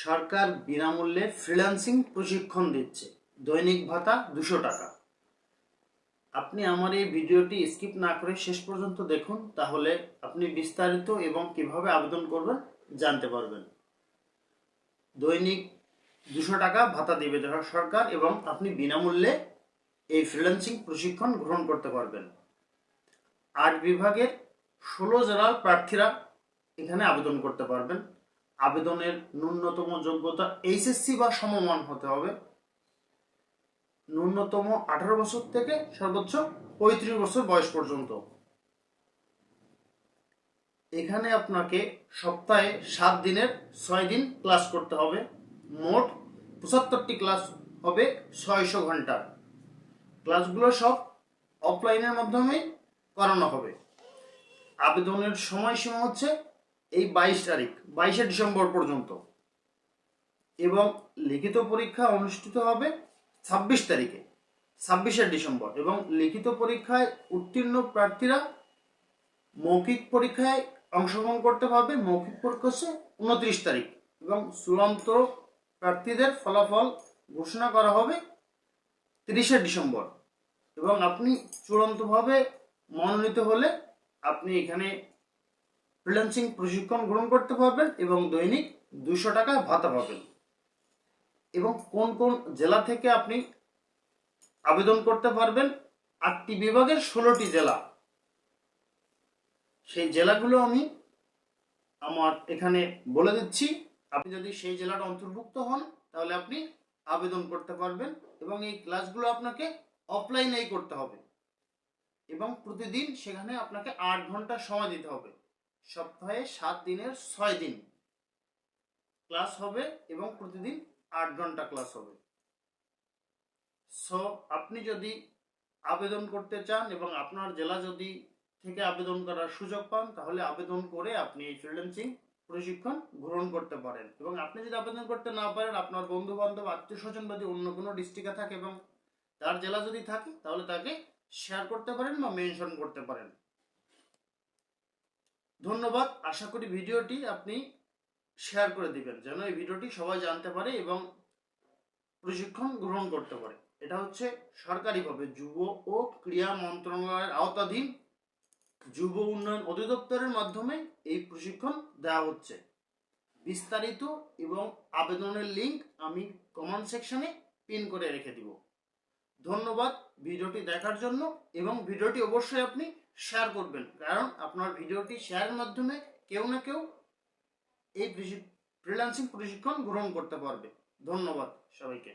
সরকার বিনামূল্যে ফ্রিল্যান্সিং প্রশিক্ষণ দিচ্ছে। দৈনিক ভাতা 200 টাকা। আপনি আমার এই ভিডিওটি স্কিপ না করে শেষ পর্যন্ত দেখুন, তাহলে আপনি বিস্তারিত এবং কিভাবে আবেদন করবেন জানতে পারবেন। দৈনিক 200 টাকা ভাতা দেবে সরকার এবং আপনি বিনামূল্যে এই ফ্রিল্যান্সিং প্রশিক্ষণ গ্রহণ করতে পারবেন। 8 বিভাগের 16 জেলার প্রার্থীরা এখানে আবেদন করতে পারবেন। আবেদনের ন্যূনতম যোগ্যতা এইচএসসি বা সমমান হতে হবে। ন্যূনতম 18 বছর থেকে সর্বোচ্চ 35 বছর বয়স পর্যন্ত। এখানে আপনাকে সপ্তাহে 7 দিনের 6 দিন ক্লাস করতে হবে। মোট 75টি ক্লাস হবে 600 ঘন্টার। ক্লাসগুলো সব অফলাইনের মাধ্যমে করানো হবে। আবেদনের সময়সীমা হচ্ছে এই 22 ডিসেম্বর পর্যন্ত এবং লিখিত পরীক্ষা অনুষ্ঠিত হবে 26 ডিসেম্বর এবং লিখিত পরীক্ষায় উত্তীর্ণ প্রার্থীরা মৌখিক পরীক্ষায় অংশগ্রহণ করতে পারবে। মৌখিক পরীক্ষা হচ্ছে 29 তারিখ এবং চূড়ান্ত প্রার্থীদের ফলাফল ঘোষণা করা হবে 30 ডিসেম্বর এবং আপনি চূড়ান্তভাবে মনোনীত হলে আপনি এখানে ফ্রিল্যান্সিং প্রশিক্ষণ গ্রহণ করতে পারবেন এবং দৈনিক 200 টাকা ভাতা পাবেন। এবং কোন কোন জেলা থেকে আপনি আবেদন করতে পারবেন? 8টি বিভাগের 16টি জেলা। সেই জেলাগুলো আমি আমার এখানে বলে দিচ্ছি। আপনি যদি সেই জেলাটা অন্তর্ভুক্ত হন তাহলে আপনি আবেদন করতে পারবেন এবং এই ক্লাসগুলো আপনাকে অফলাইনেই করতে হবে এবং প্রতিদিন সেখানে আপনাকে 8 ঘন্টা সময় দিতে হবে। সপ্তাহে 7 দিনের 6 দিন ক্লাস হবে এবং প্রতিদিন 8 ঘন্টা ক্লাস হবে। সো আপনি যদি আবেদন করতে চান এবং আপনার জেলা যদি থেকে আবেদন করার সুযোগ পান তাহলে আবেদন করে আপনি এই ফ্রিল্যান্সিং প্রশিক্ষণ গ্রহণ করতে পারেন। এবং আপনি যদি আবেদন করতে না পারেন, আপনার বন্ধু বান্ধব আত্মীয় স্বজন যদি অন্য কোনো ডিস্ট্রিক্টে থাকে এবং তার জেলা যদি থাকে তাহলে তাকে শেয়ার করতে পারেন বা মেনশন করতে পারেন। ধন্যবাদ। আশা করি ভিডিওটি আপনি শেয়ার করে দিবেন যেন এই ভিডিওটি সবাই জানতে পারে এবং প্রশিক্ষণ গ্রহণ করতে পারে। এটা হচ্ছে সরকারিভাবে যুব ও ক্রীড়া মন্ত্রণালয়ের আওতাধীন যুব উন্নয়ন অধিদপ্তরের মাধ্যমে এই প্রশিক্ষণ দেওয়া হচ্ছে। বিস্তারিত এবং আবেদনের লিঙ্ক আমি কমেন্ট সেকশনে পিন করে রেখে দিব। ধন্যবাদ ভিডিওটি দেখার জন্য এবং ভিডিওটি অবশ্যই আপনি শেয়ার করবেন, কারণ আপনার ভিডিওটি শেয়ারের মাধ্যমে কেউ না কেউ এই ফ্রিল্যান্সিং প্রশিক্ষণ গ্রহণ করতে পারবে। ধন্যবাদ সবাইকে।